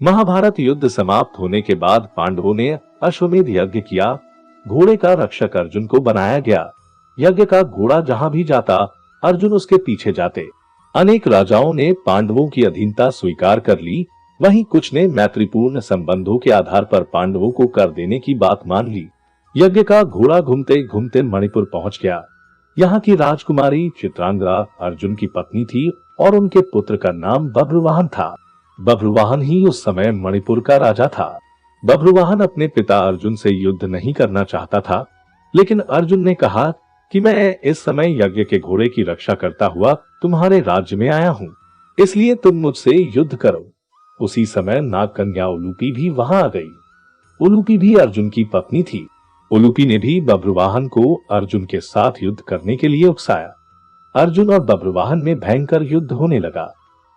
महाभारत युद्ध समाप्त होने के बाद पांडवों ने अश्वमेध यज्ञ किया। घोड़े का रक्षक अर्जुन को बनाया गया। यज्ञ का घोड़ा जहां भी जाता, अर्जुन उसके पीछे जाते। अनेक राजाओं ने पांडवों की अधीनता स्वीकार कर ली, वहीं कुछ ने मैत्रीपूर्ण संबंधों के आधार पर पांडवों को कर देने की बात मान ली। यज्ञ का घोड़ा घूमते घूमते मणिपुर पहुंच गया। यहाँ की राजकुमारी चित्रांगदा अर्जुन की पत्नी थी और उनके पुत्र का नाम बभ्रुवाहन था। बभ्रुवाहन ही उस समय मणिपुर का राजा था। बभ्रुवाहन अपने पिता अर्जुन से युद्ध नहीं करना चाहता था, लेकिन अर्जुन ने कहा कि मैं इस समय यज्ञ के घोड़े की रक्षा करता हुआ तुम्हारे राज्य में आया हूँ, इसलिए तुम मुझसे युद्ध करो। उसी समय नागकन्या उलूपी भी वहां आ गई। उलूपी भी अर्जुन की पत्नी थी। उलूपी ने भी बभ्रुवाहन को अर्जुन के साथ युद्ध करने के लिए उकसाया। अर्जुन और बभ्रुवाहन में भयंकर युद्ध होने लगा।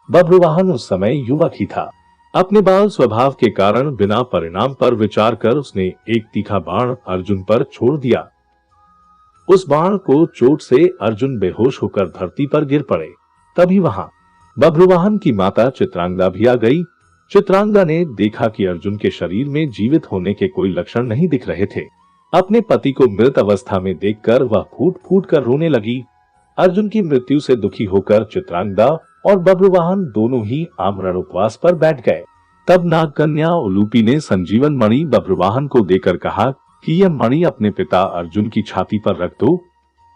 बभ्रुवाहन उस समय युवक ही था। अपने बाल स्वभाव के कारण बिना परिणाम पर विचार कर उसने एक तीखा बाण अर्जुन पर छोड़ दिया। उस बाण को चोट से अर्जुन बेहोश होकर धरती पर गिर पड़े। तभी वहां बभ्रुवाहन की माता चित्रांगदा भी आ गई। चित्रांगदा ने देखा कि अर्जुन के शरीर में जीवित होने के कोई लक्षण नहीं दिख रहे थे। अपने पति को मृत अवस्था में देखकर वह फूट फूट कर रोने लगी। अर्जुन की मृत्यु से दुखी होकर चित्रांगदा और बभ्रुवाहन दोनों ही आमरण उपवास पर बैठ गए। तब नागकन्या उलूपी ने संजीवन मणि बभ्रुवाहन को देकर कहा कि यह मणि अपने पिता अर्जुन की छाती पर रख दो।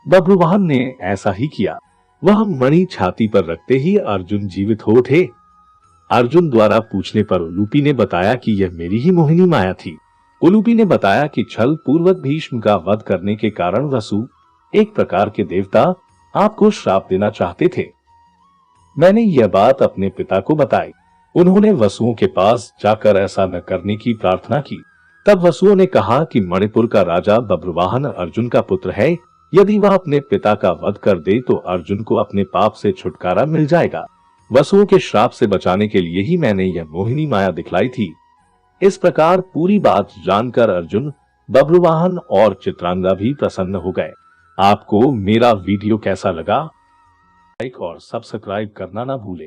बभ्रुवाहन ने ऐसा ही किया। वह मणि छाती पर रखते ही अर्जुन जीवित हो उठे। अर्जुन द्वारा पूछने पर उलूपी ने बताया कि यह मेरी ही मोहिनी माया थी। उलूपी ने बताया कि छल पूर्वक भीष्म का वध करने के कारण वसु, एक प्रकार के देवता, आपको श्राप देना चाहते थे। मैंने यह बात अपने पिता को बताई। उन्होंने वसुओं के पास जाकर ऐसा न करने की प्रार्थना की। तब वसुओं ने कहा कि मणिपुर का राजा बभ्रुवाहन अर्जुन का पुत्र है। यदि वह अपने पिता का वध कर दे तो अर्जुन को अपने पाप से छुटकारा मिल जाएगा। वसुओं के श्राप से बचाने के लिए ही मैंने यह मोहिनी माया दिखलाई थी। इस प्रकार पूरी बात जानकर अर्जुन, बभ्रुवाहन और चित्रांगदा भी प्रसन्न हो गए। आपको मेरा वीडियो कैसा लगा? लाइक और सब्सक्राइब करना ना भूले।